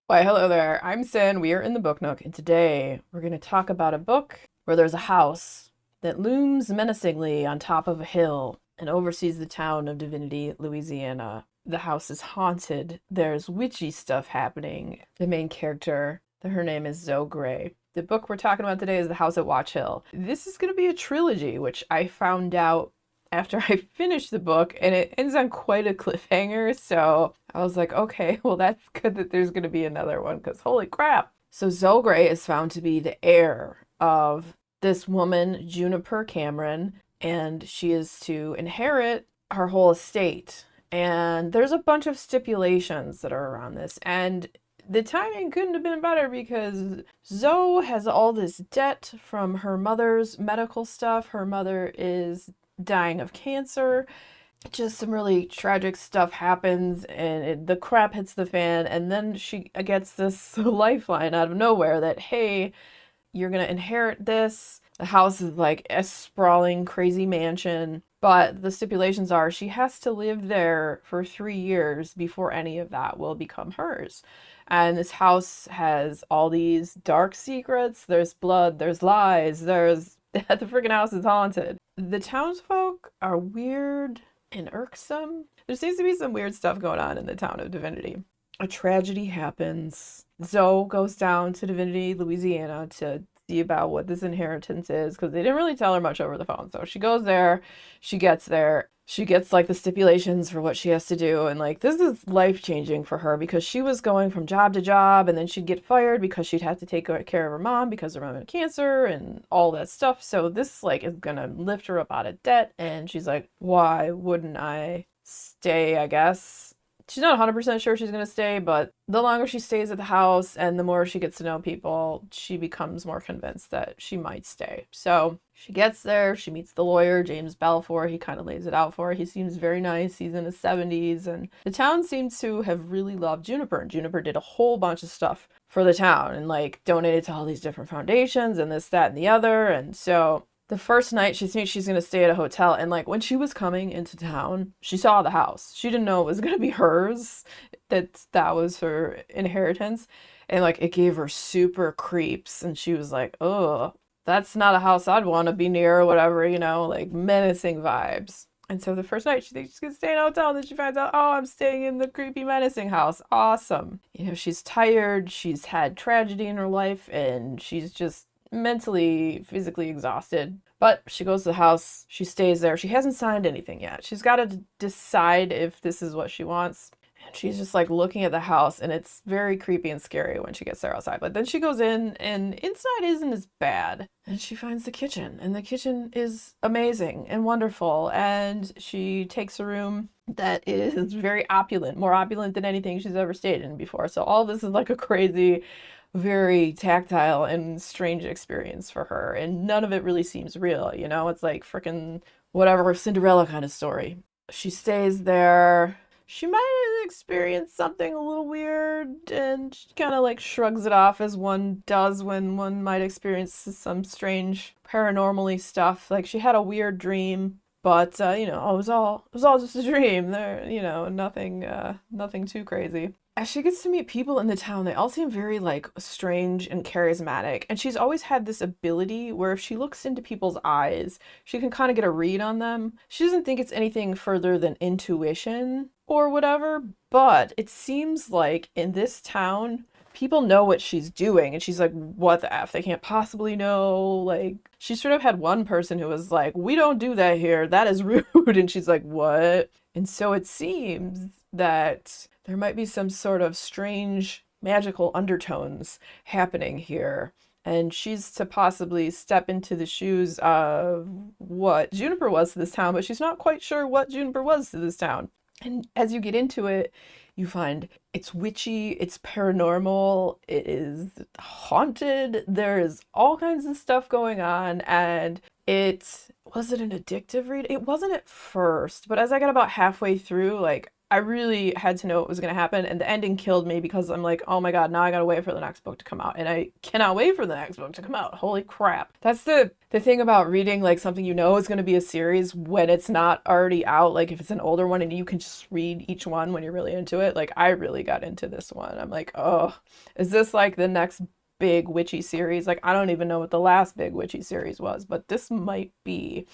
Why, hello there. I'm Sin. We are in the Book Nook, and today we're going to talk about a book where there's a house that looms menacingly on top of a hill and oversees the town of Divinity, Louisiana. The house is haunted. There's witchy stuff happening. The main character, her name is Zoe Gray. The book we're talking about today is The House at Watch Hill. This is going to be a trilogy, which I found out after I finished the book, and it ends on quite a cliffhanger. So I was like, okay, well, that's good that there's going to be another one because holy crap. So Zoe Gray is found to be the heir of this woman, Juniper Cameron, and she is to inherit her whole estate. And there's a bunch of stipulations that are around this. And the timing couldn't have been better because Zoe has all this debt from her mother's medical stuff. Her mother is dying of cancer. Just some really tragic stuff happens and the crap hits the fan, and then she gets this lifeline out of nowhere that, hey, you're gonna inherit this. The house is like a sprawling crazy mansion, but the stipulations are she has to live there for 3 years before any of that will become hers. And this house has all these dark secrets. There's blood, there's lies, there's the freaking house is haunted. The townsfolk are weird and irksome. There seems to be some weird stuff going on in the town of Divinity. A tragedy happens. Zoe goes down to Divinity, Louisiana to see about what this inheritance is because they didn't really tell her much over the phone. So she goes there, she gets there, she gets like the stipulations for what she has to do. And like, this is life changing for her because she was going from job to job and then she'd get fired because she'd have to take care of her mom because her mom had cancer and all that stuff. So this like is gonna lift her up out of debt. And she's like, why wouldn't I stay, I guess? She's not 100% sure she's going to stay, but the longer she stays at the house and the more she gets to know people, she becomes more convinced that she might stay. So she gets there, she meets the lawyer, James Balfour. He kind of lays it out for her. He seems very nice. He's in his 70s, and the town seems to have really loved Juniper. And Juniper did a whole bunch of stuff for the town and like donated to all these different foundations and this, that, and the other. And so the first night she thinks she's going to stay at a hotel, and like when she was coming into town, she saw the house. She didn't know it was going to be hers, that was her inheritance, and like it gave her super creeps, and she was like, oh, that's not a house I'd want to be near or whatever, like menacing vibes. And so the first night she thinks she's going to stay in a hotel, and then she finds out, oh, I'm staying in the creepy menacing house. Awesome. She's tired, she's had tragedy in her life, and she's just mentally, physically exhausted. But she goes to the house, she stays there. She hasn't signed anything yet. She's got to decide if this is what she wants. And she's just like looking at the house, and it's very creepy and scary when she gets there outside. But then she goes in, and inside isn't as bad. And she finds the kitchen, and the kitchen is amazing and wonderful. And she takes a room that is very opulent, more opulent than anything she's ever stayed in before. So all this is like a crazy, very tactile and strange experience for her, and none of it really seems real. It's like freaking whatever Cinderella kind of story. She stays there. She might experience something a little weird, and she kind of like shrugs it off as one does when one might experience some strange paranormally stuff. Like she had a weird dream, but it was all just a dream. There, nothing too crazy. As she gets to meet people in the town, they all seem very like strange and charismatic. And she's always had this ability where if she looks into people's eyes, she can kind of get a read on them. She doesn't think it's anything further than intuition or whatever, but it seems like in this town, people know what she's doing. And she's like, what the F? They can't possibly know. Like, she sort of had one person who was like, we don't do that here. That is rude. And she's like, what? And so it seems that there might be some sort of strange magical undertones happening here. And she's to possibly step into the shoes of what Juniper was to this town, but she's not quite sure what Juniper was to this town. And as you get into it, you find it's witchy, it's paranormal, it is haunted, there is all kinds of stuff going on, and was it an addictive read? It wasn't at first, but as I got about halfway through, like, I really had to know what was going to happen, and the ending killed me because I'm like, oh my god, now I gotta wait for the next book to come out, and I cannot wait for the next book to come out. Holy crap. That's the thing about reading like something you know is going to be a series when it's not already out. Like if it's an older one and you can just read each one when you're really into it. Like I really got into this one. I'm like, oh, is this like the next big witchy series? Like I don't even know what the last big witchy series was, but this might be.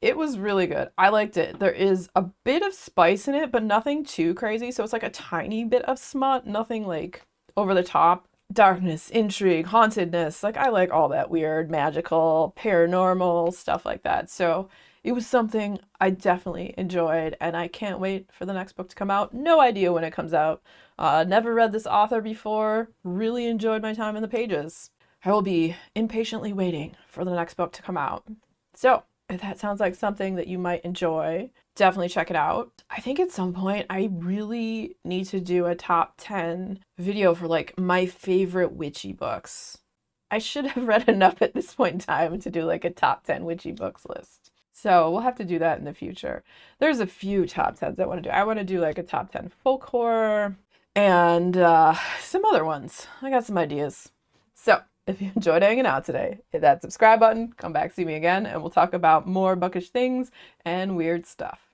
It was really good. I liked it. There is a bit of spice in it, but nothing too crazy. So it's like a tiny bit of smut, nothing like over the top. Darkness, intrigue, hauntedness. Like I like all that weird, magical, paranormal stuff like that. So it was something I definitely enjoyed, and I can't wait for the next book to come out. No idea when it comes out. Never read this author before. Really enjoyed my time in the pages. I will be impatiently waiting for the next book to come out. So, if that sounds like something that you might enjoy, definitely check it out. I think at some point I really need to do a top 10 video for like my favorite witchy books. I should have read enough at this point in time to do like a top 10 witchy books list. So we'll have to do that in the future. There's a few top 10s I want to do. I want to do like a top 10 folk horror and some other ones. I got some ideas. So if you enjoyed hanging out today, hit that subscribe button, come back, see me again, and we'll talk about more bookish things and weird stuff.